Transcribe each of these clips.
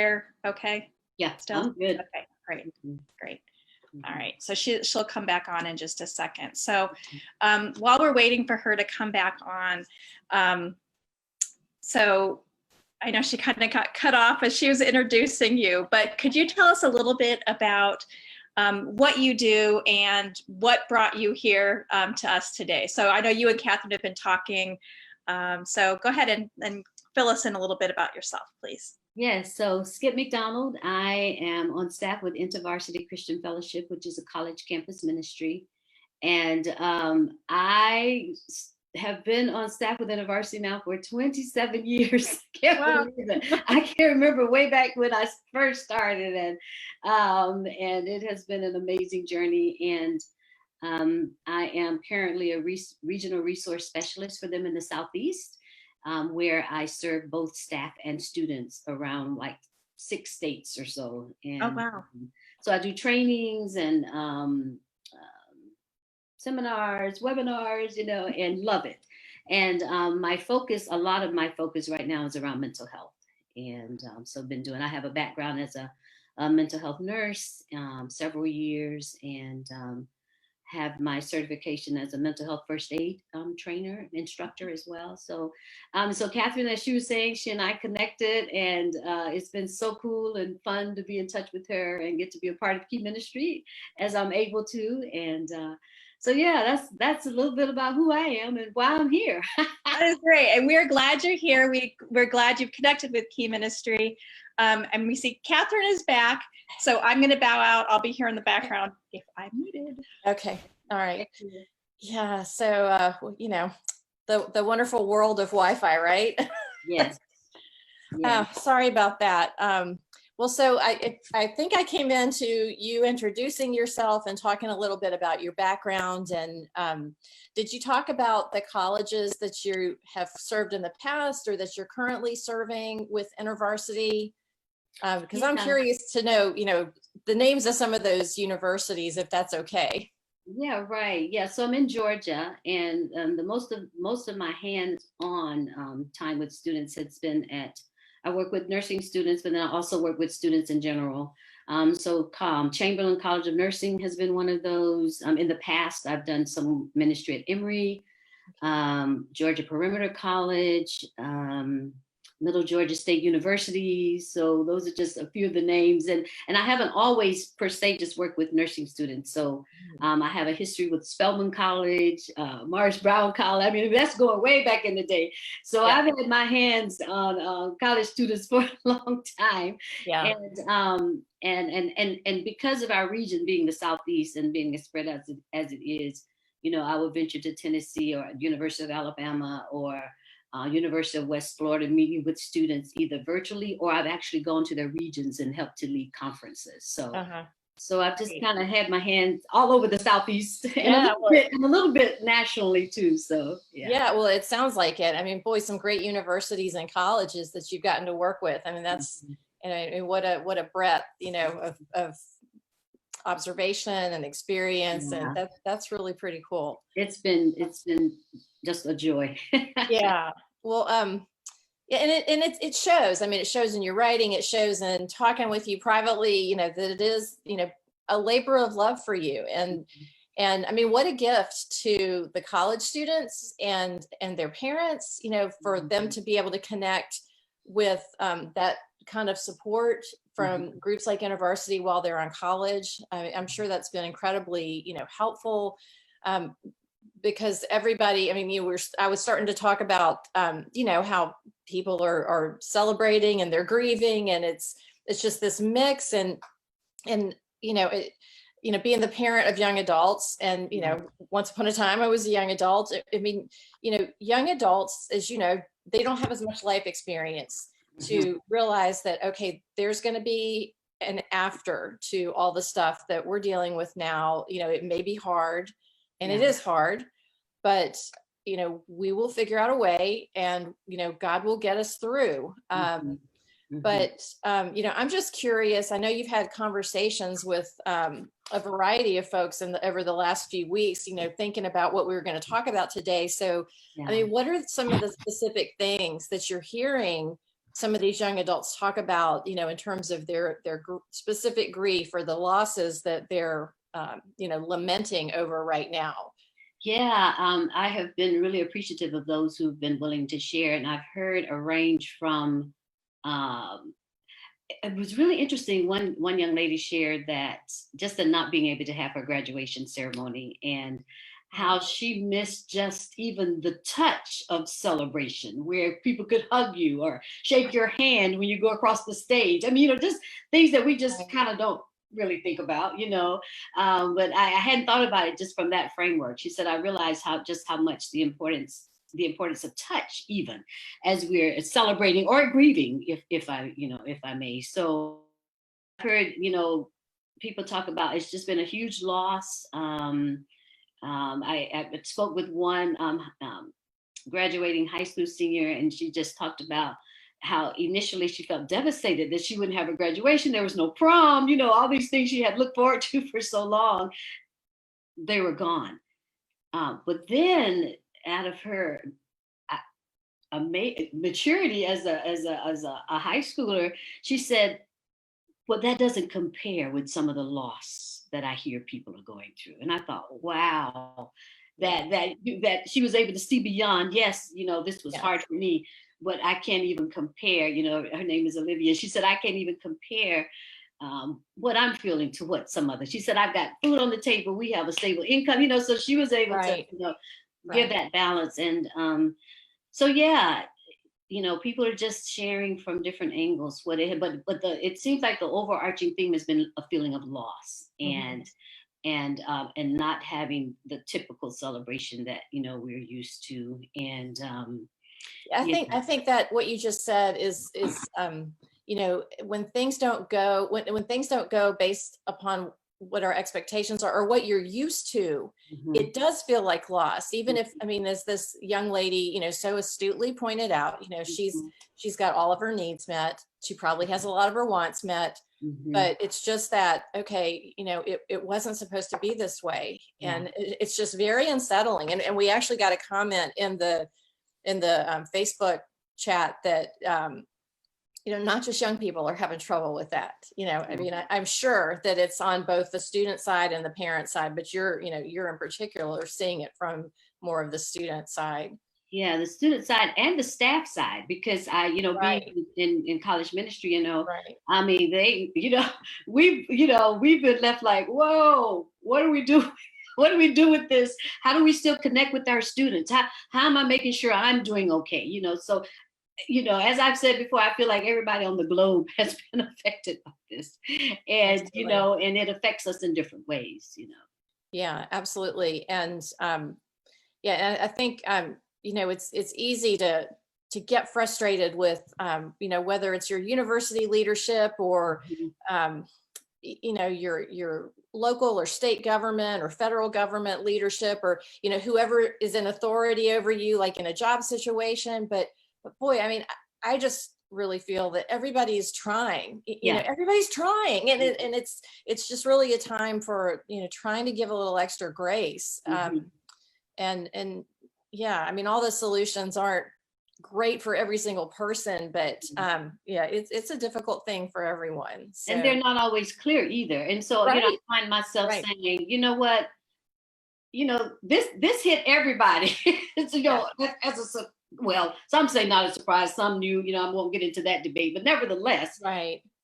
there okay? Yeah, Still? I'm good. Okay, great, Mhm. great. Mhm. All right, so she'll come back on in just a second. So while we're waiting for her to come back on, so I know she kind of got cut off as she was introducing you, but could you tell us a little bit about what you do and what brought you here to us today? So I know you and Catherine have been talking, so go ahead and fill us in a little bit about yourself, please. Yes, so Skip McDonald. I am on staff with InterVarsity Christian Fellowship, which is a college campus ministry. And have been on staff with InterVarsity now for 27 years. Wow. Believe it. I can't remember way back when I first started, and it has been an amazing journey. And I am currently a regional resource specialist for them in the Southeast. Where I serve both staff and students around like 6 states or so. And Oh, wow. So I do trainings and seminars, webinars, and love it. And a lot of my focus right now is around mental health. And so I have a background as a mental health nurse, several years, and have my certification as a mental health first aid trainer, instructor as well. So Catherine, as she was saying, she and I connected, and it's been so cool and fun to be in touch with her and get to be a part of Key Ministry as I'm able to. And so yeah, that's a little bit about who I am and why I'm here. That is great, and we're glad you're here. We're glad you've connected with Key Ministry, and we see Catherine is back. So I'm going to bow out. I'll be here in the background if I'm needed. Okay. All right. Yeah. So, the wonderful world of Wi-Fi, right? Yes. Sorry about that. Well, so I think I came into you introducing yourself and talking a little bit about your background. And did you talk about the colleges that you have served in the past or that you're currently serving with InterVarsity? Because I'm curious to know, the names of some of those universities, if that's okay. Yeah, right. Yeah, so I'm in Georgia, and the most of my hands-on time with students has been I work with nursing students, but then I also work with students in general. So Chamberlain College of Nursing has been one of those. In the past, I've done some ministry at Emory, Georgia Perimeter College, Middle Georgia State University. So those are just a few of the names. And I haven't always per se just worked with nursing students. So I have a history with Spelman College, Morris Brown College. I mean, that's going way back in the day. So yeah. I've had my hands on college students for a long time. Yeah. And because of our region being the Southeast and being as spread as it is, I would venture to Tennessee or University of Alabama or University of West Florida, meeting with students either virtually or I've actually gone to their regions and helped to lead conferences. So I've just kind of had my hands all over the Southeast and a little bit nationally too. So yeah, well, it sounds like it. I mean, boy, some great universities and colleges that you've gotten to work with. I mean, that's what a breadth, of observation and experience, and that's really pretty cool. It's been just a joy. Yeah. Well, and it shows. I mean, it shows in your writing. It shows in talking with you privately. That it is, a labor of love for you. And I mean, what a gift to the college students and their parents. For them to be able to connect with that kind of support from groups like InterVarsity while they're on college. I'm sure that's been incredibly, helpful. Because everybody, I mean, I was starting to talk about, how people are celebrating and they're grieving, and it's just this mix, and being the parent of young adults, and once upon a time I was a young adult. I mean, young adults, as they don't have as much life experience to realize that, okay, there's going to be an after to all the stuff that we're dealing with now. It may be hard. And it is hard, but, we will figure out a way, and, God will get us through. But, I'm just curious. I know you've had conversations with a variety of folks over the last few weeks, thinking about what we were going to talk about today. So, I mean, what are some of the specific things that you're hearing some of these young adults talk about, in terms of their specific grief or the losses that they're, lamenting over right now. Yeah, I have been really appreciative of those who've been willing to share, and I've heard a range from. It was really interesting. One young lady shared that just the not being able to have her graduation ceremony, and how she missed just even the touch of celebration, where people could hug you or shake your hand when you go across the stage. I mean, just things that we just kind of don't really think about, but I hadn't thought about it just from that framework. She said, I realized how much the importance of touch, even as we're celebrating or grieving, if I may. So I've heard, people talk about, it's just been a huge loss. I spoke with one graduating high school senior, and she just talked about how initially she felt devastated that she wouldn't have a graduation. There was no prom, all these things she had looked forward to for so long, they were gone. But then out of her maturity as a high schooler, she said, well, that doesn't compare with some of the loss that I hear people are going through. And I thought, wow, that she was able to see beyond. Yes, this was hard for me, but I can't even compare. Her name is Olivia. She said, I can't even compare what I'm feeling to what some others. She said, I've got food on the table. We have a stable income. So she was able to give that balance. And so yeah, people are just sharing from different angles but it seems like the overarching theme has been a feeling of loss and not having the typical celebration that we're used to. And I think that what you just said is when things don't go when things don't go based upon what our expectations are or what you're used to, it does feel like loss. Even if, as this young lady, so astutely pointed out, she's got all of her needs met. She probably has a lot of her wants met, but it's just that, okay, it wasn't supposed to be this way. And it's just very unsettling. And we actually got a comment in the Facebook chat that, not just young people are having trouble with that. I'm sure that it's on both the student side and the parent side, but you're in particular seeing it from more of the student side. Yeah, the student side and the staff side, because being in college ministry, we've been left like, whoa, what do we do? What do we do with this? How do we still connect with our students? How am I making sure I'm doing okay? So as I've said before, I feel like everybody on the globe has been affected by this, and absolutely. And it affects us in different ways. Yeah, absolutely. And I think it's easy to get frustrated with whether it's your university leadership or your local or state government or federal government leadership, or whoever is in authority over you, like in a job situation. But boy, I just really feel that everybody's trying. Everybody's trying, and it's just really a time for trying to give a little extra grace. And all the solutions aren't great for every single person, but it's a difficult thing for everyone. So. And they're not always clear either. And so I find myself saying, you know what, this hit everybody. Well, some say not a surprise, some knew, I won't get into that debate, but nevertheless,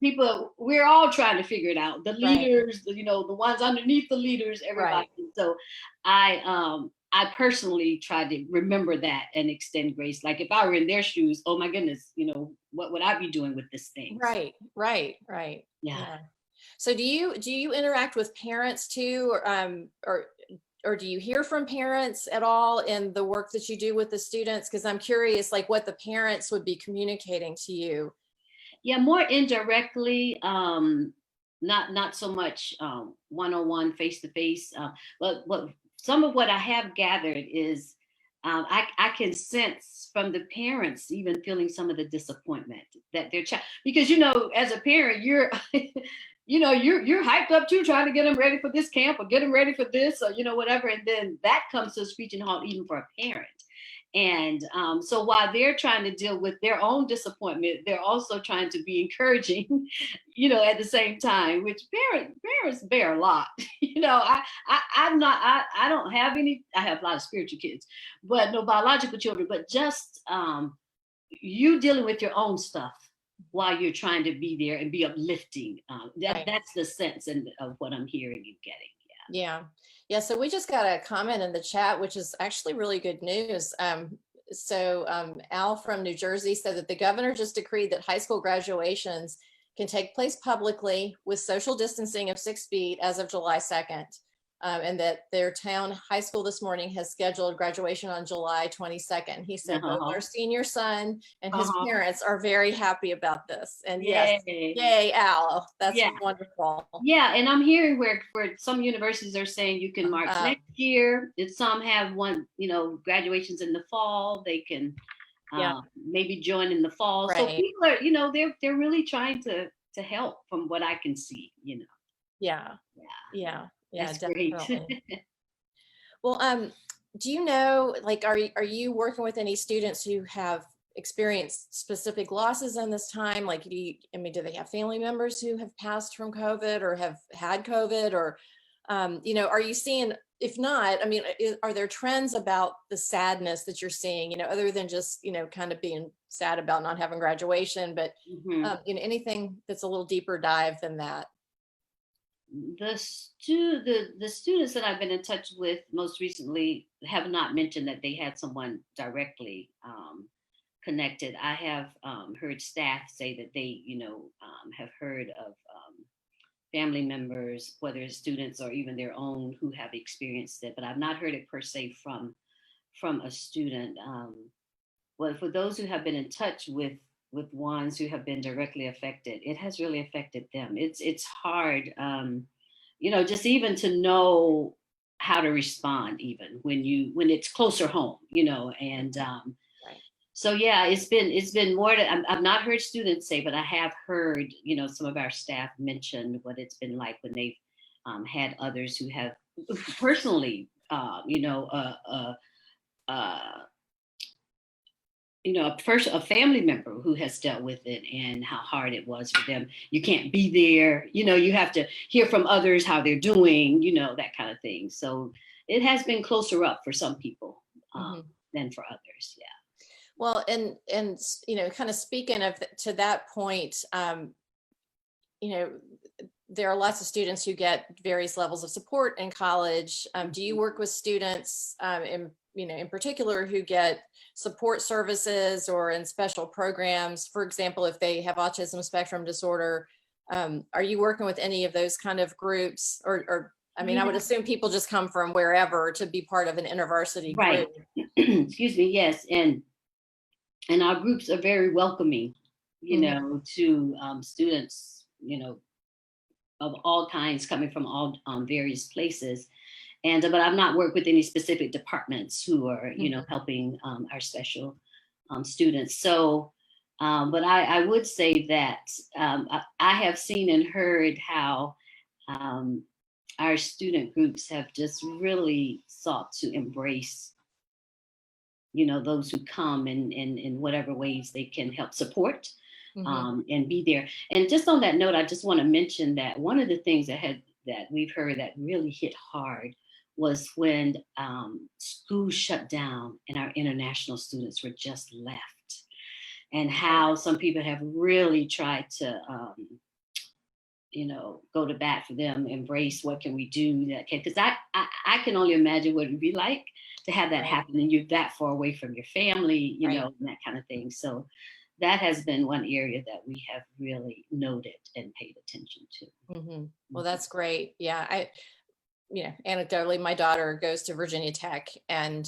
people, we're all trying to figure it out. The leaders, the ones underneath the leaders, everybody. So I personally try to remember that and extend grace. Like if I were in their shoes, oh my goodness, what would I be doing with this thing? Right. Yeah. So do you interact with parents too, or do you hear from parents at all in the work that you do with the students? Because I'm curious, like what the parents would be communicating to you. Yeah, more indirectly, not so much one-on-one, face-to-face. But some of what I have gathered is I can sense from the parents even feeling some of the disappointment that their child, because as a parent, you're you're hyped up too, trying to get them ready for this camp or get them ready for this or whatever, and then that comes to a screeching halt even for a parent. And so while they're trying to deal with their own disappointment, they're also trying to be encouraging, at the same time, which parents bear a lot. I don't have any, I have a lot of spiritual kids, but no biological children, but just you dealing with your own stuff while you're trying to be there and be uplifting. Right. That's the sense of what I'm hearing and getting. Yeah. So we just got a comment in the chat, which is actually really good news. Al from New Jersey said that the governor just decreed that high school graduations can take place publicly with social distancing of 6 feet as of July 2nd. And that their town high school this morning has scheduled graduation on July 22nd. He said both our senior son and his parents are very happy about this. And yes, yay, Al, that's wonderful. Yeah, and I'm hearing where some universities are saying you can march next year. If some have one, graduations in the fall, they can maybe join in the fall. Right. So people are, they're really trying to help from what I can see, Yeah, That's definitely. great. Well, do you know, are you working with any students who have experienced specific losses in this time? Like, do they have family members who have passed from COVID or have had COVID, or, are you seeing, if not, are there trends about the sadness that you're seeing, other than just, kind of being sad about not having graduation, but, anything that's a little deeper dive than that? The students that I've been in touch with most recently have not mentioned that they had someone directly connected. I have heard staff say that they, have heard of family members, whether it's students or even their own, who have experienced it, but I've not heard it per se from a student. But for those who have been in touch with ones who have been directly affected, it has really affected them. It's hard, just even to know how to respond, even when it's closer home, and Right. So yeah, it's been more I've not heard students say, but I have heard, some of our staff mention what it's been like when they've had others who have personally, a family member who has dealt with it and how hard it was for them. You can't be there, you have to hear from others how they're doing, that kind of thing. So it has been closer up for some people than for others. Yeah. Well, and kind of speaking to that point, there are lots of students who get various levels of support in college. Do you work with students in particular who get support services or in special programs? For example, if they have autism spectrum disorder, are you working with any of those kind of groups? Or I would assume people just come from wherever to be part of an InterVarsity group. Right. Excuse me. Yes. And our groups are very welcoming, to students, of all kinds coming from all various places. But I've not worked with any specific departments who are, helping our special students. So, but I would say that I have seen and heard how our student groups have just really sought to embrace, those who come in whatever ways they can help support and be there. And just on that note, I just want to mention that one of the things that we've heard that really hit hard was when schools shut down and our international students were just left, and how some people have really tried to, go to bat for them, embrace what can we do that can, because I can only imagine what it would be like to have that happen and you're that far away from your family, and that kind of thing. So that has been one area that we have really noted and paid attention to. Well, that's great. Yeah, anecdotally, my daughter goes to Virginia Tech, and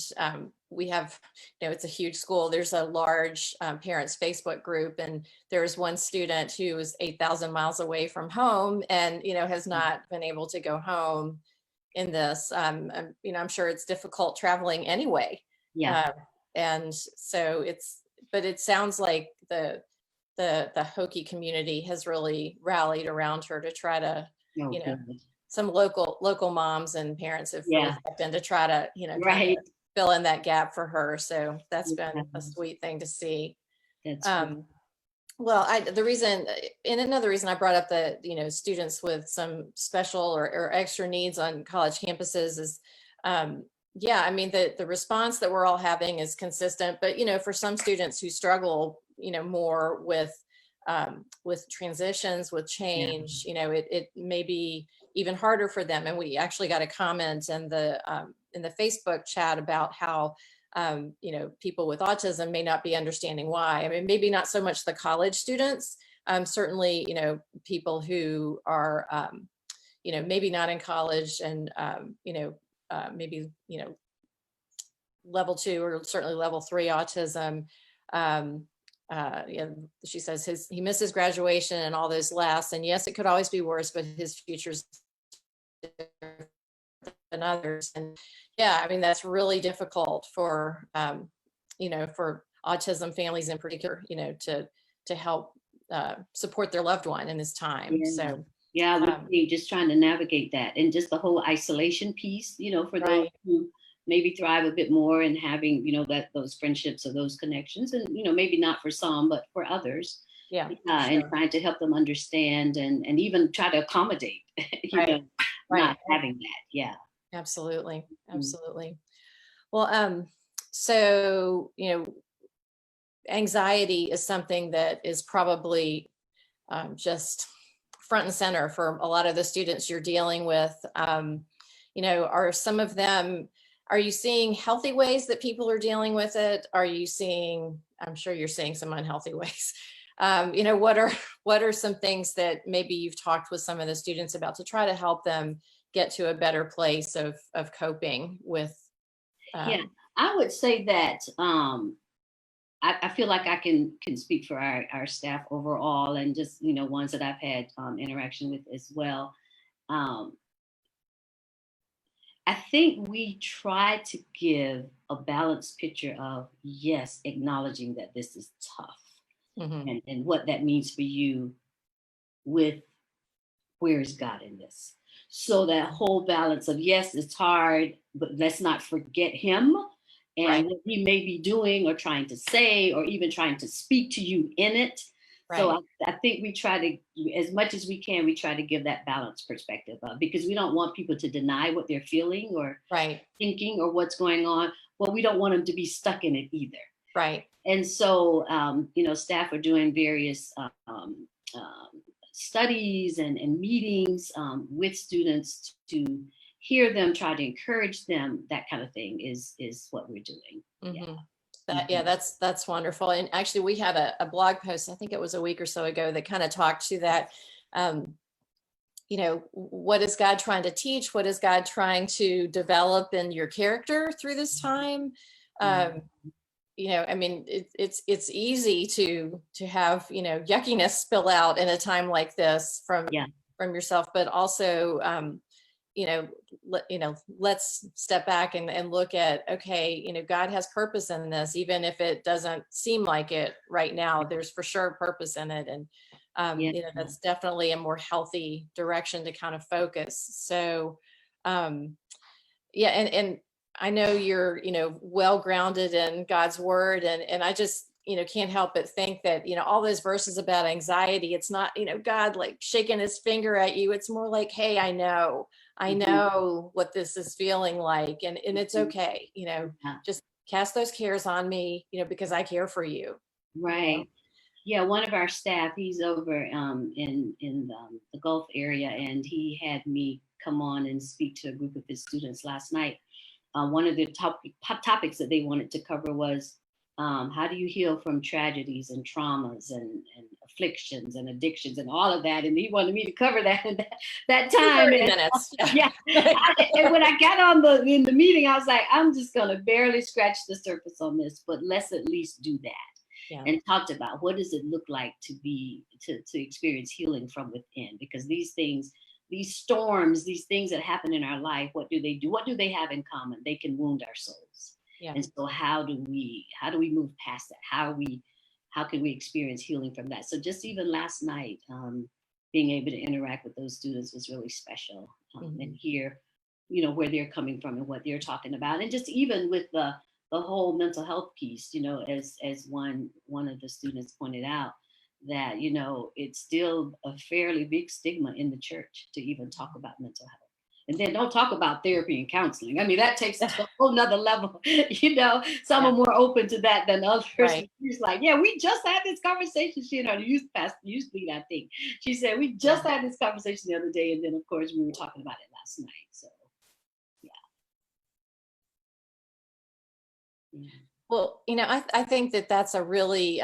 we have, it's a huge school. There's a large parents Facebook group, and there's one student who is 8,000 miles away from home and, has not been able to go home in this. I'm sure it's difficult traveling anyway. Yeah. And so but it sounds like the Hokie community has really rallied around her to try to, some local moms and parents have really stepped in to try to, right. fill in that gap for her. So that's been a sweet thing to see. That's Well, the reason, and another reason I brought up the, students with some special or extra needs on college campuses is, yeah, I mean, the response that we're all having is consistent, but, for some students who struggle, more with transitions, with change, it may be even harder for them. And we actually got a comment in the Facebook chat about how, people with autism may not be understanding why. I mean, maybe not so much the college students, certainly, people who are, maybe not in college and, maybe, level 2 or certainly level 3 autism. She says he misses graduation and all those laughs. And yes, it could always be worse, but his future's different than others. And yeah, I mean, that's really difficult for, for autism families in particular, to help support their loved one in this time. Yeah. So yeah, we're just trying to navigate that, and just the whole isolation piece, for those who maybe thrive a bit more and having, those friendships or those connections, and, maybe not for some, but for others. Yeah. And trying to help them understand and even try to accommodate, not having that. Yeah. Absolutely. Well, so, anxiety is something that is probably just front and center for a lot of the students you're dealing with. Are some of them, are you seeing healthy ways that people are dealing with it? Are you seeing, I'm sure you're seeing some unhealthy ways. What are some things that maybe you've talked with some of the students about to try to help them get to a better place of coping with? Yeah, I would say that I feel like I can speak for our staff overall, and just ones that I've had interaction with as well. I think we try to give a balanced picture of, yes, acknowledging that this is tough, and what that means for you, with where is God in this. So that whole balance of, yes, it's hard, but let's not forget him and what he may be doing or trying to say, or even trying to speak to you in it. So I think we try to, as much as we can, we try to give that balanced perspective of, because we don't want people to deny what they're feeling or thinking or what's going on. Well, we don't want them to be stuck in it either. Right. And so, staff are doing various studies and meetings with students to hear them, try to encourage them. That kind of thing is what we're doing. That's wonderful. And actually, we had a blog post, I think it was a week or so ago, that kind of talked to that. What is God trying to teach? What is God trying to develop in your character through this time? I mean, it's easy to have, yuckiness spill out in a time like this from yourself, but also, let's step back and look at, okay, God has purpose in this, even if it doesn't seem like it right now, there's for sure purpose in it. And, that's definitely a more healthy direction to kind of focus. So, and I know you're, well-grounded in God's word, and I just, can't help but think that, all those verses about anxiety, it's not, God like shaking his finger at you. It's more like, hey, I know what this is feeling like, and it's okay, just cast those cares on me, because I care for you. Right. Yeah, one of our staff, he's over in the Gulf area, and he had me come on and speak to a group of his students last night. One of the topics that they wanted to cover was, how do you heal from tragedies and traumas and afflictions and addictions and all of that? And he wanted me to cover that in that time. 30 minutes. Yeah. And when I got in the meeting, I was like, I'm just going to barely scratch the surface on this, but let's at least do that. Yeah. And talked about, what does it look like to experience healing from within? Because these things, these storms, these things that happen in our life, what do they do? What do they have in common? They can wound our souls. Yeah. And so how do we move past that? How can we experience healing from that? So just even last night, being able to interact with those students was really special, and hear where they're coming from and what they're talking about. And just even with the whole mental health piece, as one of the students pointed out, that, it's still a fairly big stigma in the church to even talk about mental health. And then don't talk about therapy and counseling. I mean, that takes a whole nother level. Some are more open to that than others. Right. She's like, yeah, we just had this conversation. The youth lead, I think. She said, we just had this conversation the other day. And then, of course, we were talking about it last night. So, yeah. Well, I think that that's a really,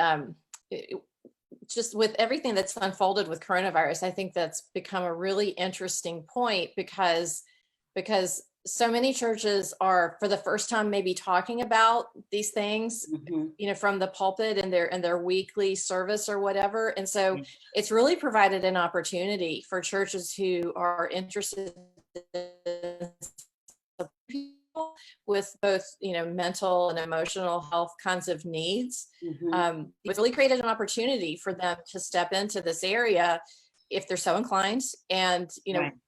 just with everything that's unfolded with coronavirus, I think that's become a really interesting point because so many churches are for the first time maybe talking about these things, from the pulpit in their weekly service or whatever. And so it's really provided an opportunity for churches who are interested in people with both, mental and emotional health kinds of needs. It's really created an opportunity for them to step into this area if they're so inclined. And,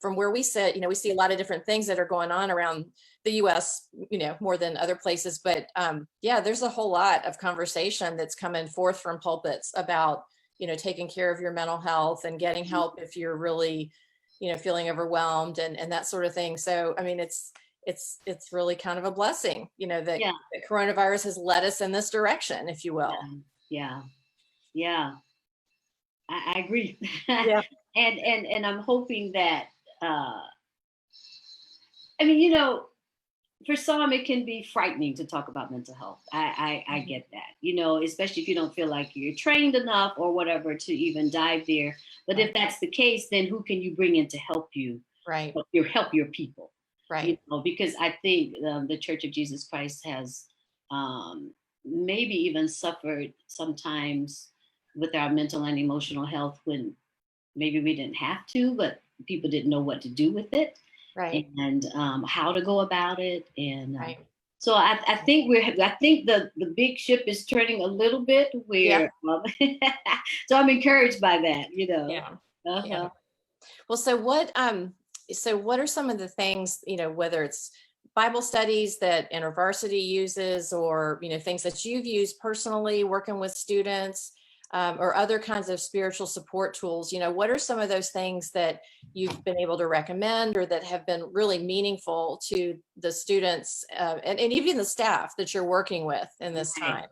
from where we sit, we see a lot of different things that are going on around the US, more than other places. But there's a whole lot of conversation that's coming forth from pulpits about, taking care of your mental health and getting help if you're really, feeling overwhelmed and that sort of thing. So, I mean, it's really kind of a blessing, that coronavirus has led us in this direction, if you will. Yeah. I agree. Yeah. and I'm hoping that, for some, it can be frightening to talk about mental health. I get that, especially if you don't feel like you're trained enough or whatever to even dive there. But if that's the case, then who can you bring in to help you? Right. Help your people. Right. Because I think the Church of Jesus Christ has maybe even suffered sometimes with our mental and emotional health when maybe we didn't have to, but people didn't know what to do with it. Right. And how to go about it. And right. So I think the big ship is turning a little bit where, so I'm encouraged by that, Yeah. Yeah. Well, so what are some of the things, whether it's Bible studies that InterVarsity uses or, things that you've used personally working with students, or other kinds of spiritual support tools, what are some of those things that you've been able to recommend or that have been really meaningful to the students and even the staff that you're working with in this time?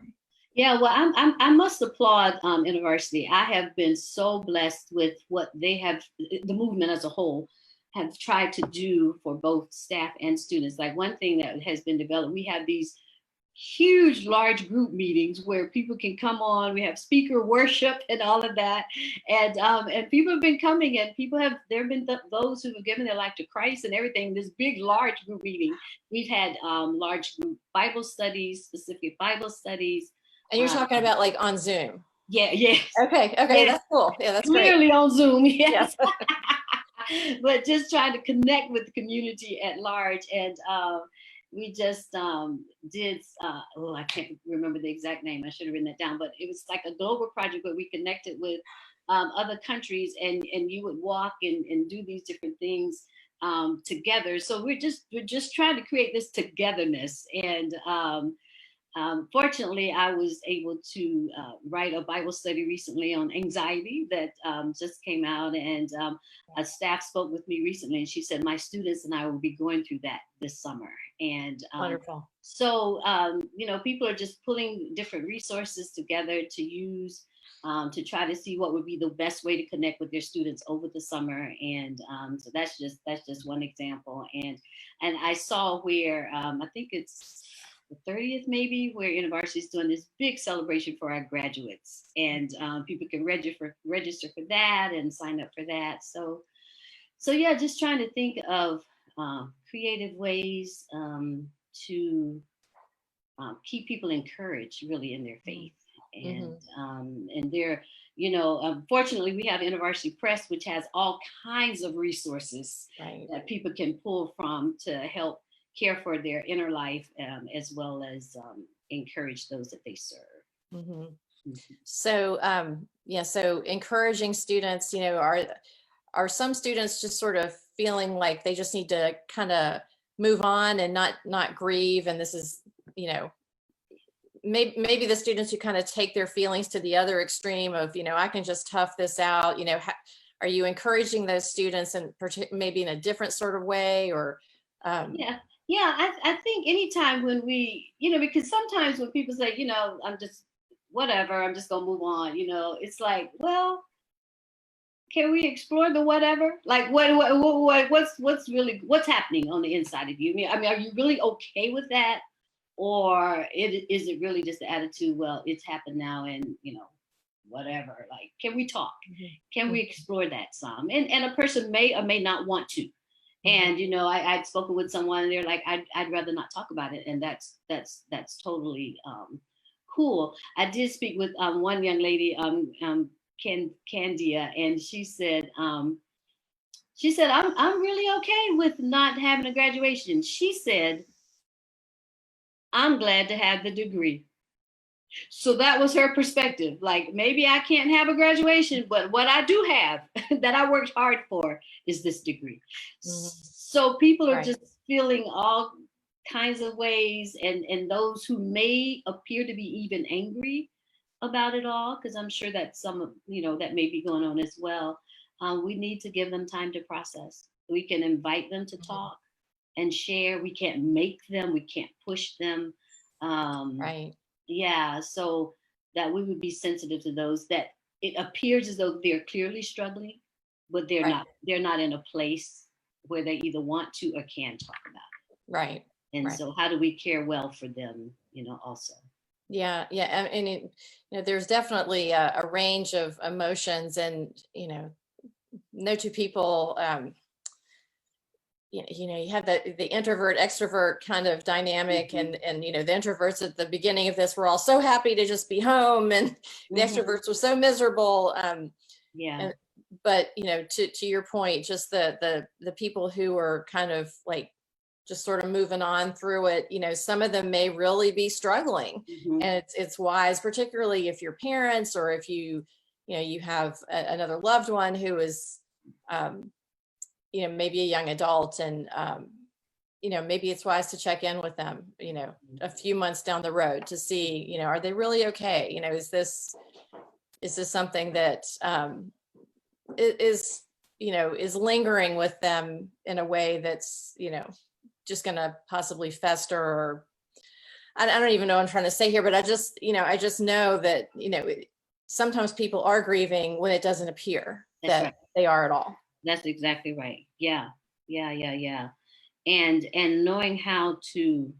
Yeah, well, I must applaud InterVarsity. I have been so blessed with what they have, the movement as a whole, have tried to do for both staff and students. Like one thing that has been developed, we have these huge, large group meetings where people can come on. We have speaker worship and all of that, and people have been coming, and there have been those who have given their life to Christ and everything. This big, large group meeting. We've had large group Bible studies, specific Bible studies. And you're talking about like on Zoom? Yeah. Yes. Okay. Yes. That's cool. Yeah, that's clearly great. On Zoom. Yes. But just trying to connect with the community at large, and we just did, I can't remember the exact name. I should have written that down, but it was like a global project where we connected with other countries, and you would walk and do these different things together. So we're just trying to create this togetherness. And fortunately, I was able to write a Bible study recently on anxiety that just came out, and a staff spoke with me recently, and she said, my students and I will be going through that this summer. And wonderful. So, people are just pulling different resources together to use to try to see what would be the best way to connect with their students over the summer. And so that's just one example. And I saw where I think it's the 30th maybe, where InterVarsity is doing this big celebration for our graduates, and people can register for that and sign up for that. So yeah, just trying to think of creative ways to keep people encouraged really in their faith. And and they're, fortunately we have InterVarsity Press, which has all kinds of resources that people can pull from to help care for their inner life, as well as encourage those that they serve. So so encouraging students, are some students just sort of feeling like they just need to kind of move on and not grieve. And this is, you know, maybe the students who kind of take their feelings to the other extreme of, you know, I can just tough this out, you know, are you encouraging those students and maybe in a different sort of way, or I think anytime when we, you know, because sometimes when people say, you know, I'm just whatever, I'm just gonna move on, you know, it's like, well, can we explore the whatever? Like what's happening on the inside of you? I mean, are you really okay with that? Or is it really just the attitude, well, it's happened now and, you know, whatever, like, can we talk? Can we explore that some? And a person may or may not want to. And, you know, I'd spoken with someone and they're like, I'd rather not talk about it. And that's totally cool. I did speak with one young lady, Candia, and she said, I'm really okay with not having a graduation. She said, I'm glad to have the degree. So that was her perspective. Like, maybe I can't have a graduation, but what I do have that I worked hard for is this degree. So people are just feeling all kinds of ways, and those who may appear to be even angry about it all, because I'm sure that some of, you know, that may be going on as well. We need to give them time to process. We can invite them to talk and share. We can't make them, we can't push them. Yeah, so that we would be sensitive to those that it appears as though they're clearly struggling, but they're not in a place where they either want to or can talk about it. And so how do we care well for them, you know, also? Yeah. And you know, there's definitely a range of emotions, and, you know, no two people, you know, you have the introvert extrovert kind of dynamic, and you know, the introverts at the beginning of this were all so happy to just be home, and the extroverts were so miserable. But you know, to your point, just the people who are kind of like just sort of moving on through it, you know, some of them may really be struggling, and it's wise, particularly if you're parents, or if you know, you have another loved one who is you know, maybe a young adult, and you know, maybe it's wise to check in with them, you know, a few months down the road to see, you know, are they really okay? You know, is this something that is, you know, is lingering with them in a way that's, you know, just going to possibly fester, or I don't even know what I'm trying to say here, but I just know that, you know, sometimes people are grieving when it doesn't appear that they are at all. That's exactly right. Yeah. And knowing how to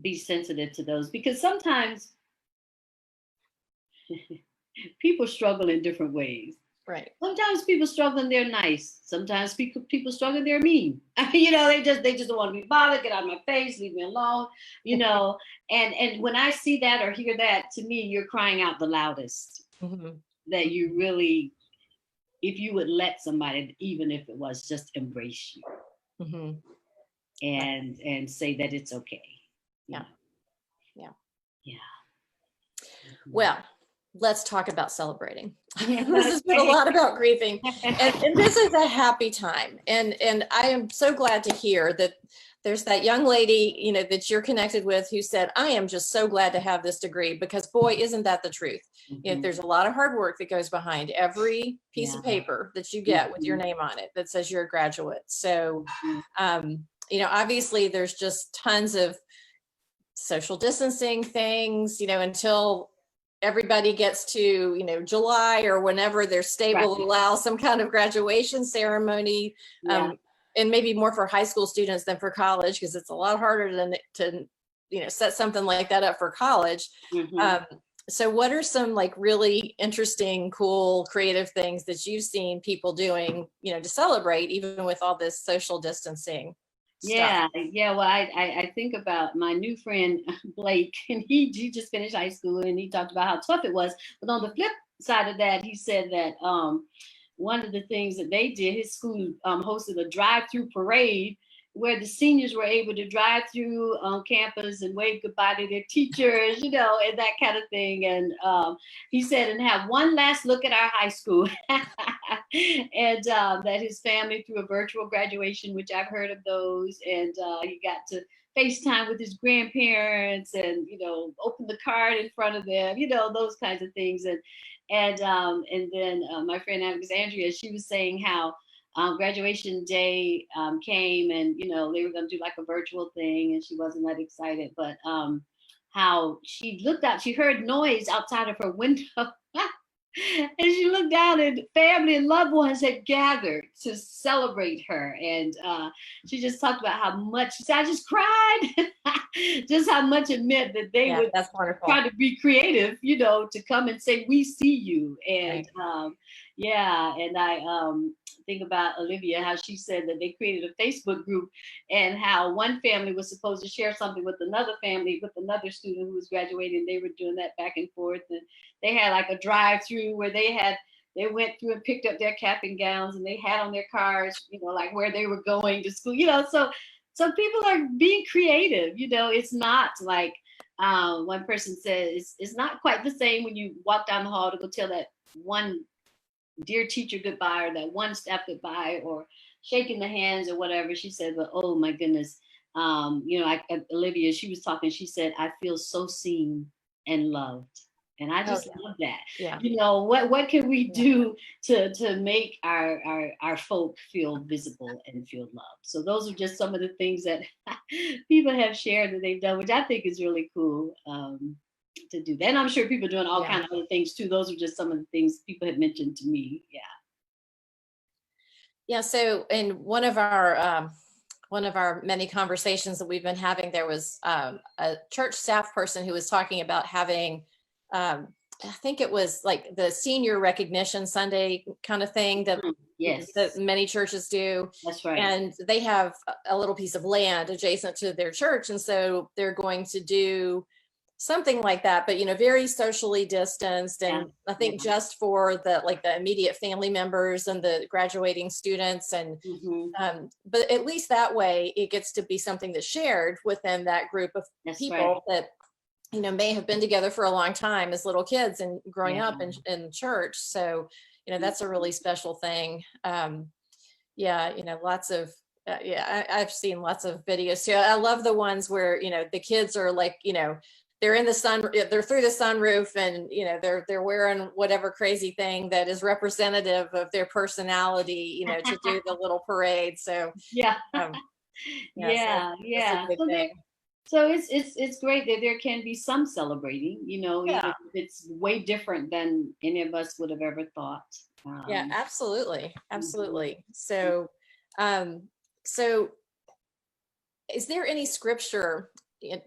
be sensitive to those, because sometimes people struggle in different ways. Sometimes people struggle and they're nice. Sometimes people struggle and they're mean. You know, they just don't want to be bothered. Get out of my face, leave me alone. You know, and when I see that or hear that, to me, you're crying out the loudest. That you really, if you would let somebody, even if it was just embrace you, and say that it's okay. Yeah. Well, let's talk about celebrating. This has been a lot about grieving, and this is a happy time. And I am so glad to hear that there's that young lady, you know, that you're connected with, who said, I am just so glad to have this degree, because boy, isn't that the truth. You know, there's a lot of hard work that goes behind every piece of paper that you get with your name on it that says you're a graduate. So, you know, obviously there's just tons of social distancing things, you know, until everybody gets to, you know, July or whenever they're stable, allow some kind of graduation ceremony. And maybe more for high school students than for college, because it's a lot harder than to, you know, set something like that up for college. So what are some like really interesting, cool, creative things that you've seen people doing, you know, to celebrate even with all this social distancing stuff? Well, I think about my new friend Blake, and he just finished high school, and he talked about how tough it was. But on the flip side of that, he said that one of the things that they did, his school hosted a drive-through parade where the seniors were able to drive through campus and wave goodbye to their teachers, you know, and that kind of thing. And he said, and have one last look at our high school. and that his family threw a virtual graduation, which I've heard of those, and he got to FaceTime with his grandparents, and open the card in front of them, those kinds of things, and then my friend Alexandria, she was saying how graduation day came, and they were going to do like a virtual thing, and she wasn't that excited, but how she looked out, she heard noise outside of her window. And she looked down, and family and loved ones had gathered to celebrate her. And she just talked about how much, she said, I just cried, just how much it meant that they would that's wonderful. try to be creative, to come and say, we see you. And and I think about Olivia, how she said that they created a Facebook group, and how one family was supposed to share something with another family, with another student who was graduating. They were doing that back and forth, and they had like a drive-through where they went through and picked up their cap and gowns, and they had on their cars, like where they were going to school, so people are being creative. It's not like one person says, it's not quite the same when you walk down the hall to go tell that one dear teacher goodbye, or that one staff goodbye, or shaking the hands or whatever. She said, but oh my goodness, Olivia, she was talking, she said, I feel so seen and loved. And I just love that. Yeah. What can we do to make our folk feel visible and feel loved? So those are just some of the things that people have shared that they've done, which I think is really cool to do that. And I'm sure people are doing all kinds of other things too. Those are just some of the things people had mentioned to me. Yeah. Yeah. So in one of our many conversations that we've been having, there was a church staff person who was talking about having I think it was like the senior recognition Sunday kind of thing that many churches do. That's right. And they have a little piece of land adjacent to their church. And so they're going to do something like that, but very socially distanced. And I think just for the immediate family members and the graduating students. And but at least that way it gets to be something that's shared within that group of people that may have been together for a long time as little kids and growing up in church. So, that's a really special thing. Lots of, I've seen lots of videos too. I love the ones where, the kids are like, they're in the sun, they're through the sunroof, and, they're wearing whatever crazy thing that is representative of their personality, to do the little parade. So, So it's great that there can be some celebrating, even if it's way different than any of us would have ever thought. Absolutely. So, so is there any scripture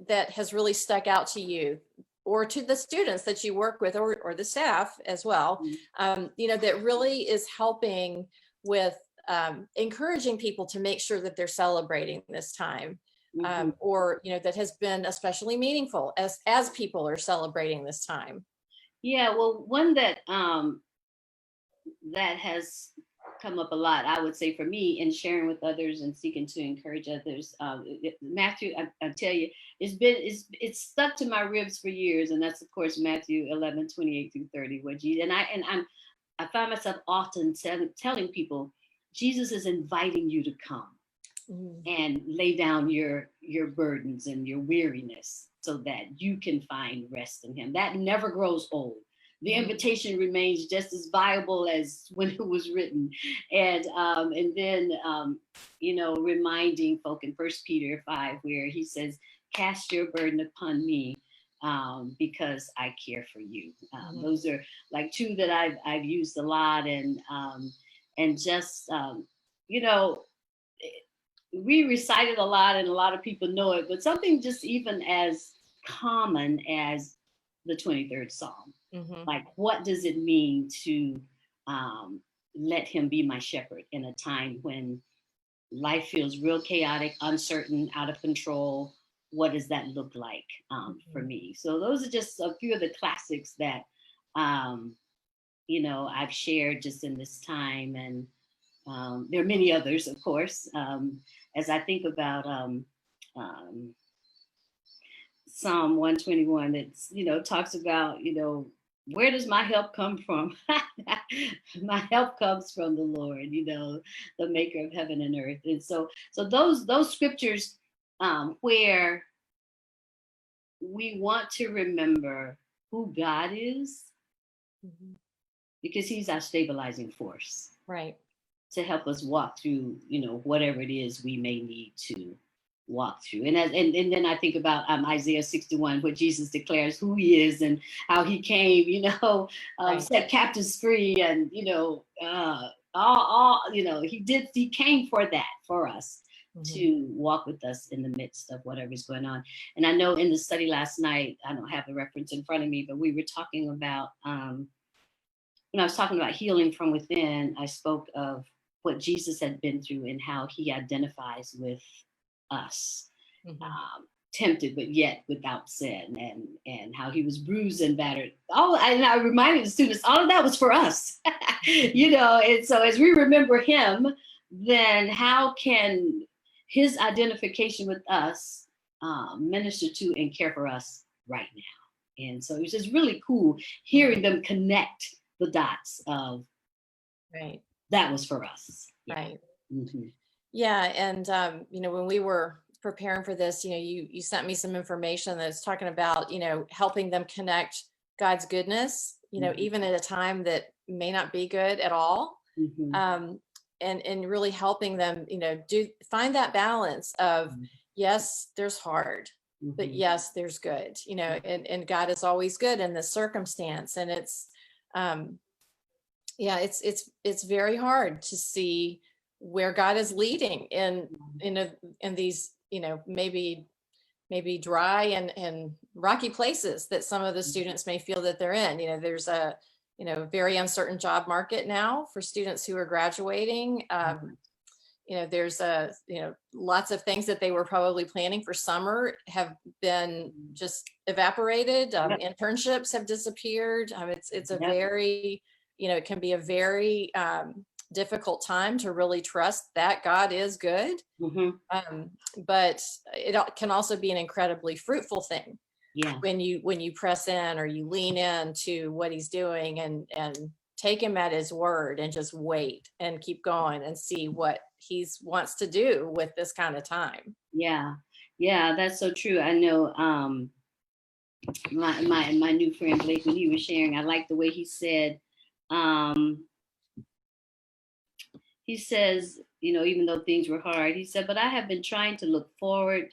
that has really stuck out to you, or to the students that you work with, or the staff as well, that really is helping with encouraging people to make sure that they're celebrating this time? Or that has been especially meaningful as people are celebrating this time? Well, one that that has come up a lot, I would say, for me, in sharing with others and seeking to encourage others, Matthew, I tell you, it's stuck to my ribs for years, and that's of course Matthew 11:28-30, where Jesus, I find myself often telling people, Jesus is inviting you to come and lay down your burdens and your weariness so that you can find rest in him. That never grows old. The invitation remains just as viable as when it was written. And then reminding folk in 1 Peter 5, where he says, cast your burden upon me because I care for you. Those are like two that I've used a lot, and just we recite it a lot, and a lot of people know it, but something just even as common as the 23rd Psalm. Like, what does it mean to let him be my shepherd in a time when life feels real chaotic, uncertain, out of control? What does that look like for me? So those are just a few of the classics that, I've shared just in this time. And there are many others, of course, as I think about Psalm 121, that's, talks about, where does my help come from? My help comes from the Lord, the maker of heaven and earth. And so those scriptures, where we want to remember who God is, because he's our stabilizing force. Right. To help us walk through, whatever it is we may need to walk through. And then I think about Isaiah 61, where Jesus declares who he is and how he came, Right. set captives free, and all he came for that, for us to walk with us in the midst of whatever's going on. And I know in the study last night, I don't have the reference in front of me, but we were talking about when I was talking about healing from within, I spoke of what Jesus had been through and how he identifies with us, tempted but yet without sin, and how he was bruised and battered. And I reminded the students, all of that was for us, And so as we remember him, then how can his identification with us minister to and care for us right now? And so it was just really cool hearing them connect the dots of Right. that was for us. Right. Yeah. And, when we were preparing for this, you sent me some information that's talking about, helping them connect God's goodness, even at a time that may not be good at all. And really helping them, find that balance of, yes, there's hard, but yes, there's good, and God is always good in this circumstance. And it's, it's very hard to see where God is leading in these, maybe dry and rocky places that some of the students may feel that they're in. There's a, very uncertain job market now for students who are graduating. There's lots of things that they were probably planning for summer have been just evaporated. Internships have disappeared. It's a very, it can be a very difficult time to really trust that God is good. But it can also be an incredibly fruitful thing. When you press in or you lean in to what he's doing and take him at his word and just wait and keep going and see what he wants to do with this kind of time. Yeah, that's so true. I know my new friend Blake, when he was sharing, I like the way he said, he says, even though things were hard, he said, but I have been trying to look forward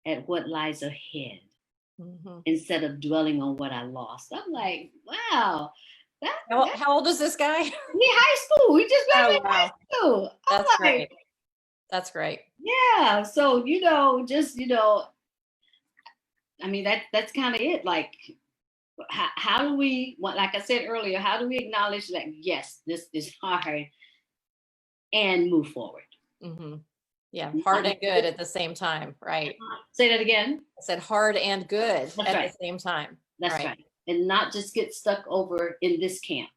at what lies ahead instead of dwelling on what I lost. I'm like, wow. How old is this guy? He high school. He just graduated high school. That's great. That's great. Yeah. So, I mean, that's kind of it. Like, how do we, like I said earlier, how do we acknowledge that, yes, this is hard and move forward? Yeah, hard and good at the same time, right? Say that again. I said hard and good at the same time. That's right. And not just get stuck over in this camp.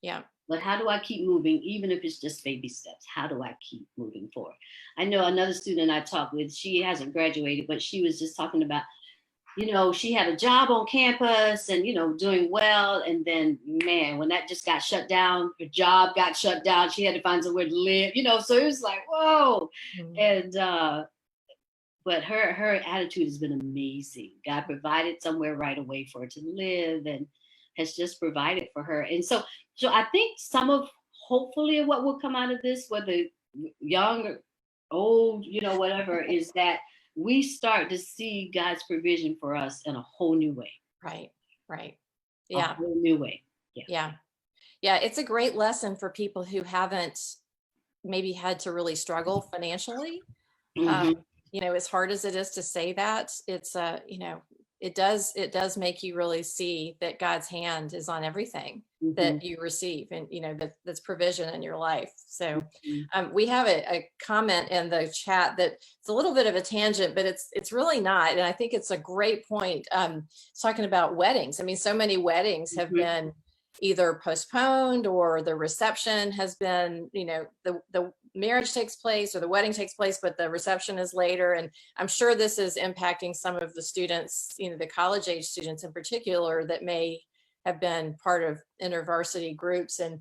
Yeah. But how do I keep moving, even if it's just baby steps? How do I keep moving forward? I know another student I talked with, she hasn't graduated, but she was just talking about, she had a job on campus and, doing well. And then, man, when that just got shut down, her job got shut down, she had to find somewhere to live, so it was like, whoa. And, but her attitude has been amazing. God provided somewhere right away for her to live and has just provided for her. And so I think some of, hopefully, what will come out of this, whether young or old, whatever, is that we start to see God's provision for us in a whole new way. Right. Yeah. A whole new way. Yeah. It's a great lesson for people who haven't maybe had to really struggle financially. As hard as it is to say that, it's it does make you really see that God's hand is on everything that you receive, and that's provision in your life. So we have a comment in the chat that it's a little bit of a tangent, but it's really not, and I think it's a great point. It's talking about weddings. I mean, so many weddings have been either postponed, or the reception has been, the marriage takes place or the wedding takes place, but the reception is later. And I'm sure this is impacting some of the students, the college age students in particular, that may have been part of InterVarsity groups. And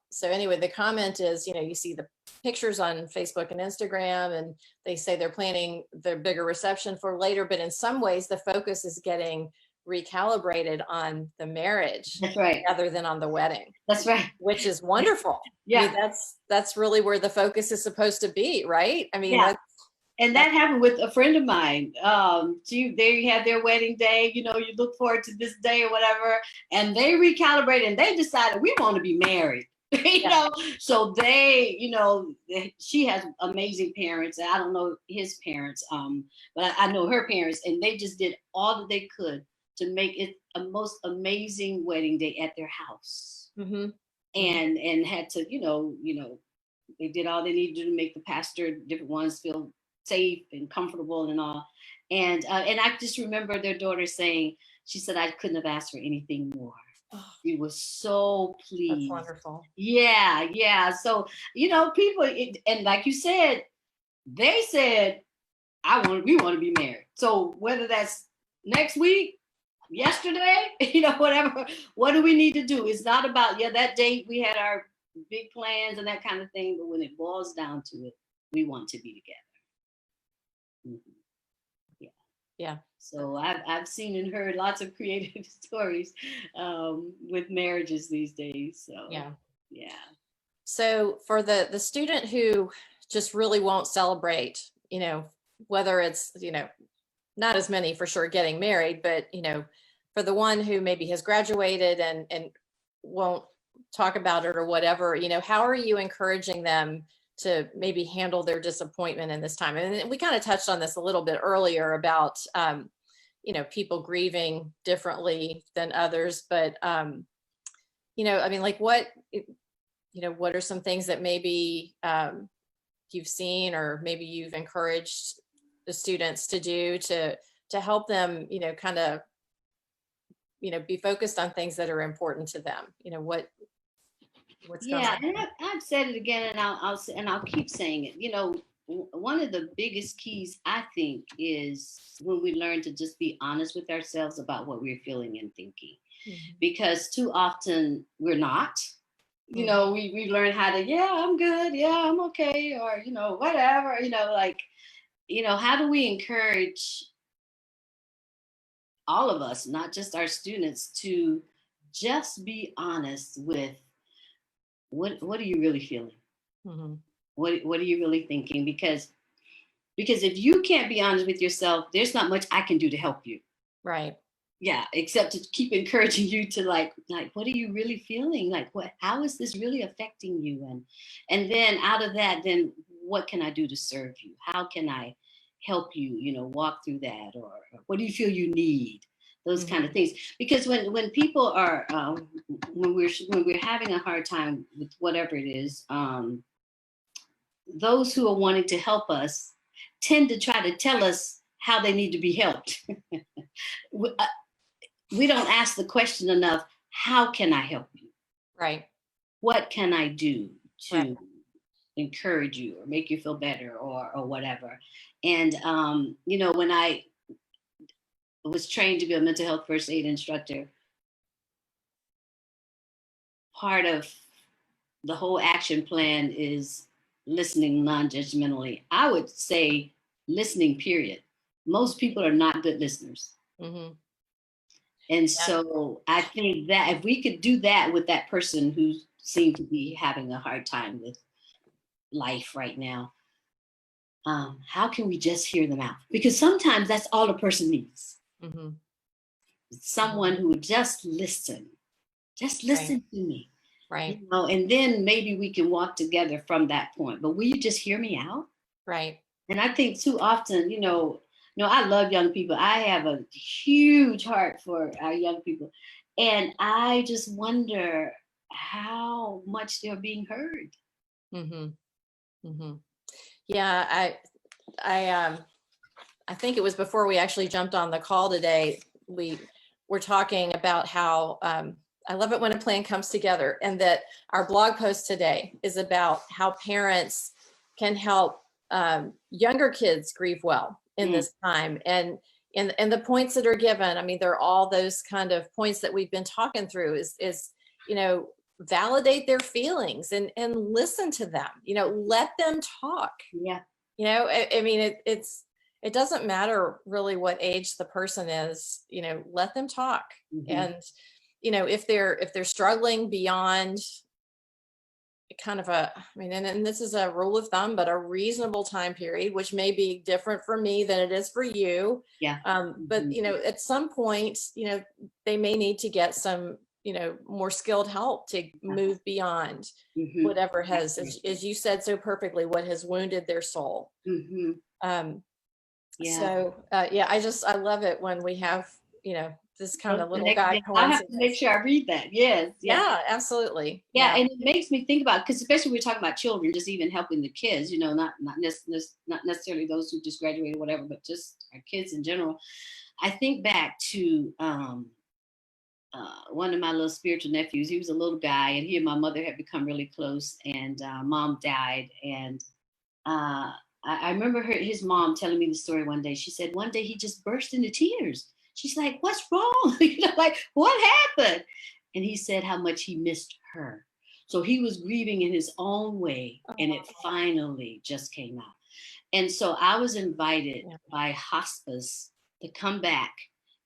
so anyway, the comment is, you see the pictures on Facebook and Instagram, and they say they're planning their bigger reception for later, but in some ways the focus is getting recalibrated on the marriage. That's right. Rather than on the wedding. That's right. Which is wonderful. Yeah. I mean, that's really where the focus is supposed to be, right? I mean, yeah. And that happened with a friend of mine. They had their wedding day, you look forward to this day or whatever, and they recalibrated and they decided we want to be married. So they, she has amazing parents, and I don't know his parents, but I know her parents, and they just did all that they could to make it a most amazing wedding day at their house. Mm-hmm. And had to, they did all they needed to make the pastor, different ones, feel safe and comfortable and all. And I just remember their daughter saying, she said, I couldn't have asked for anything more. Oh, she was so pleased. That's wonderful. Yeah. So, people, and like you said, they said, we want to be married. So whether that's next week, yesterday, whatever, what do we need to do? It's not about, that date, we had our big plans and that kind of thing, but when it boils down to it, we want to be together. Mm-hmm. Yeah. So I've seen and heard lots of creative stories with marriages these days. So yeah. So for the student who just really won't celebrate, whether it's, not as many for sure getting married, but, for the one who maybe has graduated and won't talk about it or whatever, how are you encouraging them to maybe handle their disappointment in this time? And we kind of touched on this a little bit earlier about, people grieving differently than others, but, what are some things that maybe you've seen, or maybe you've encouraged the students to do to help them, kind of, be focused on things that are important to them. What's going on? And I've said it again, and I'll keep saying it. One of the biggest keys, I think, is when we learn to just be honest with ourselves about what we're feeling and thinking, because too often we're not. We learn how to, I'm good, I'm okay, or whatever. How do we encourage all of us, not just our students, to just be honest with what are you really feeling? Mm-hmm. What are you really thinking? Because if you can't be honest with yourself, there's not much I can do to help you. Right. Yeah, except to keep encouraging you to like, what are you really feeling? Like, how is this really affecting you? And then out of that, then what can I do to serve you? How can I help you, walk through that? Or what do you feel you need? Those kind of things. Because when people are, when we're having a hard time with whatever it is, those who are wanting to help us tend to try to tell us how they need to be helped. We don't ask the question enough, how can I help you? Right. What can I do to encourage you or make you feel better or whatever? And, when I was trained to be a mental health first aid instructor, part of the whole action plan is listening non-judgmentally. I would say listening, period. Most people are not good listeners. Mm-hmm. And so I think that if we could do that with that person who seemed to be having a hard time with life right now, how can we just hear them out? Because sometimes that's all a person needs. Mm-hmm. Someone who would just listen to me. Right. And then maybe we can walk together from that point. But will you just hear me out? Right. And I think too often, I love young people. I have a huge heart for our young people. And I just wonder how much they're being heard. Mm-hmm. Mm-hmm. Yeah, I think it was before we actually jumped on the call today, we were talking about how I love it when a plan comes together, and that our blog post today is about how parents can help younger kids grieve well in this time. And and the points that are given, I mean, they're all those kind of points that we've been talking through is, validate their feelings and listen to them, let them talk. Yeah. I mean, it doesn't matter really what age the person is, let them talk. And, if they're struggling beyond kind of and this is a rule of thumb, but a reasonable time period, which may be different for me than it is for you. Yeah. But, at some point, they may need to get some, more skilled help to move beyond whatever has, as you said so perfectly, what has wounded their soul. So, I love it when we have, this kind of little guide. I have to make sure I read that. Yes. Yeah, absolutely. Yeah. And it makes me think about, because especially when we're talking about children, just even helping the kids, not necessarily those who just graduated or whatever, but just our kids in general. I think back to one of my little spiritual nephews. He was a little guy, and he and my mother had become really close, and mom died. And I remember his mom telling me the story one day. She said one day he just burst into tears. She's like, "What's wrong?" Like, what happened? And he said how much he missed her. So he was grieving in his own way, and it finally just came out. And so I was invited by hospice to come back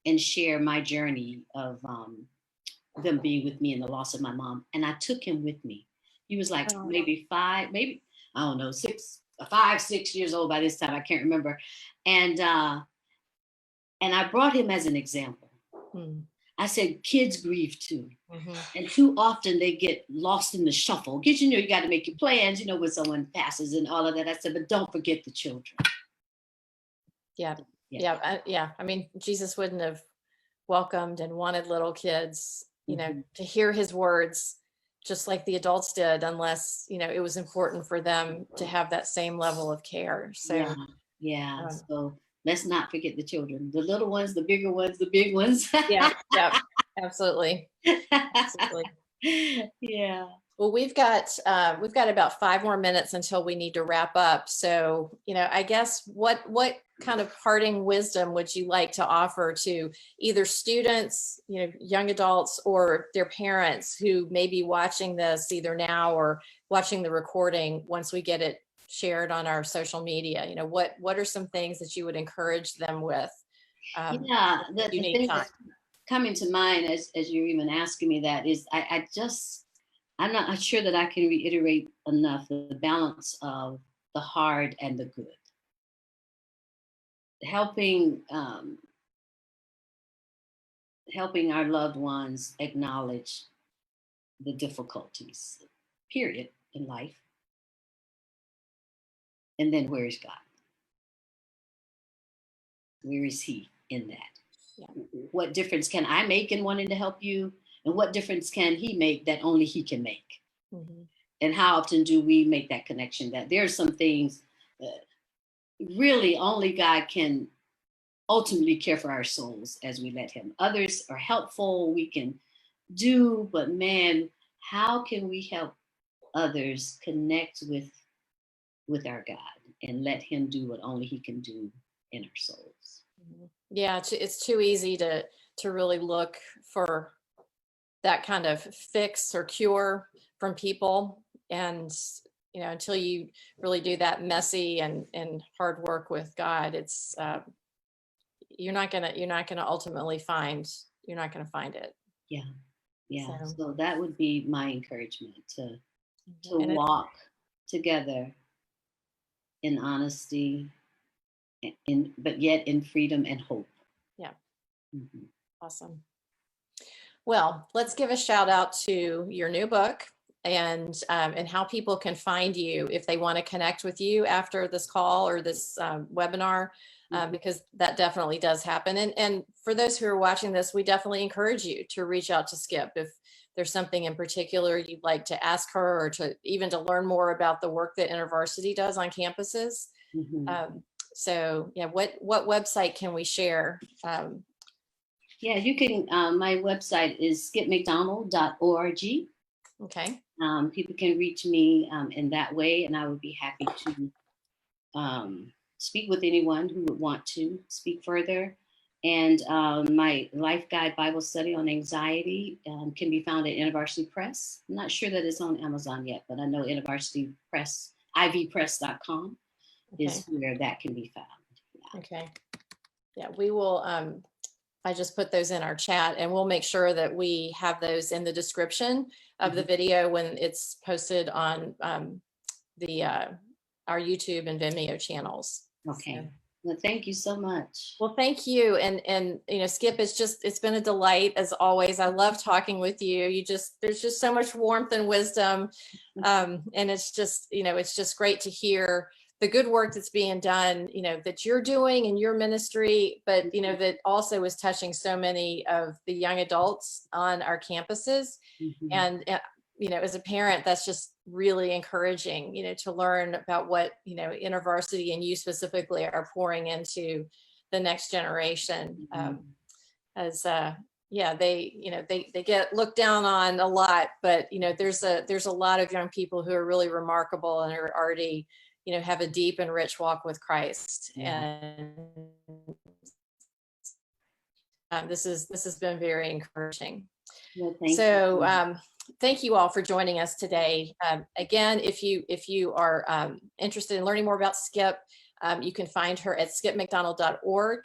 and share my journey of them being with me and the loss of my mom. And I took him with me. He was like maybe 5, maybe, I don't know, 6 years old by this time. I can't remember. And I brought him as an example. I said, kids grieve too. And too often they get lost in the shuffle. Because, you got to make your plans, when someone passes and all of that. I said, but don't forget the children. Yeah. I mean, Jesus wouldn't have welcomed and wanted little kids, to hear his words, just like the adults did, unless, it was important for them to have that same level of care. So, so let's not forget the children, the little ones, the bigger ones, the big ones. Absolutely. Yeah. Well, we've got about 5 more minutes until we need to wrap up. So, I guess what kind of parting wisdom would you like to offer to either students, young adults, or their parents who may be watching this either now or watching the recording once we get it shared on our social media? What are some things that you would encourage them with? The thing that's coming to mind as you're even asking me that is I'm not sure that I can reiterate enough the balance of the hard and the good. Helping our loved ones acknowledge the difficulties, period, in life. And then where is God? Where is he in that? What difference can I make in wanting to help you? And what difference can he make that only he can make? And how often do we make that connection that there are some things that really only God can ultimately care for our souls as we let him. Others are helpful, we can do, but man, how can we help others connect with our God and let him do what only he can do in our souls? Yeah, it's too easy to really look for that kind of fix or cure from people, and until you really do that messy and hard work with God, it's you're not gonna ultimately find it. So that would be my encouragement, to walk together in honesty, but yet in freedom and hope. Awesome. Well, let's give a shout out to your new book and how people can find you if they want to connect with you after this call or this webinar, because that definitely does happen. And for those who are watching this, we definitely encourage you to reach out to Skip if there's something in particular you'd like to ask her, or to learn more about the work that InterVarsity does on campuses. So what website can we share? You can, my website is skipmcdonald.org. Okay. People can reach me in that way, and I would be happy to speak with anyone who would want to speak further. And my Life Guide Bible Study on Anxiety can be found at InterVarsity Press. I'm not sure that it's on Amazon yet, but I know InterVarsity Press, ivpress.com is where that can be found. Yeah. Okay. Yeah, we will, I just put those in our chat, and we'll make sure that we have those in the description of the video when it's posted on our YouTube and Vimeo channels. Okay. So. Well, thank you so much. Well, thank you. And Skip, it's been a delight as always. I love talking with you. There's just so much warmth and wisdom. And it's just great to hear the good work that's being done, that you're doing in your ministry, but, that also is touching so many of the young adults on our campuses. Mm-hmm. And, as a parent, that's just really encouraging, to learn about what, InterVarsity and you specifically are pouring into the next generation. They get looked down on a lot, but, there's a lot of young people who are really remarkable and are already, have a deep and rich walk with Christ. And this has been very encouraging. Well, thank you all for joining us today. Again, if you are interested in learning more about Skip, you can find her at skipmcdonald.org.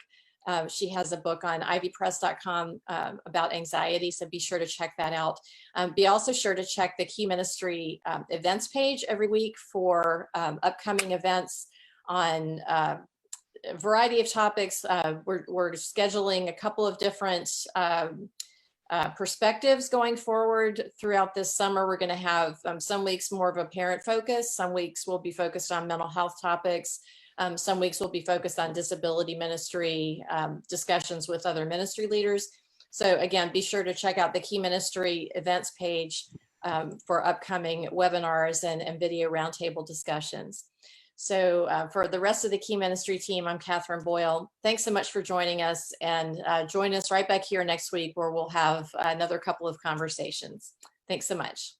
She has a book on ivypress.com about anxiety, so be sure to check that out. Be also sure to check the Key Ministry events page every week for upcoming events on a variety of topics. We're scheduling a couple of different perspectives going forward throughout this summer. We're going to have some weeks more of a parent focus. Some weeks will be focused on mental health topics. Some weeks will be focused on disability ministry, discussions with other ministry leaders. So again, be sure to check out the Key Ministry events page for upcoming webinars and video roundtable discussions. So for the rest of the Key Ministry team, I'm Catherine Boyle. Thanks so much for joining us, and join us right back here next week where we'll have another couple of conversations. Thanks so much.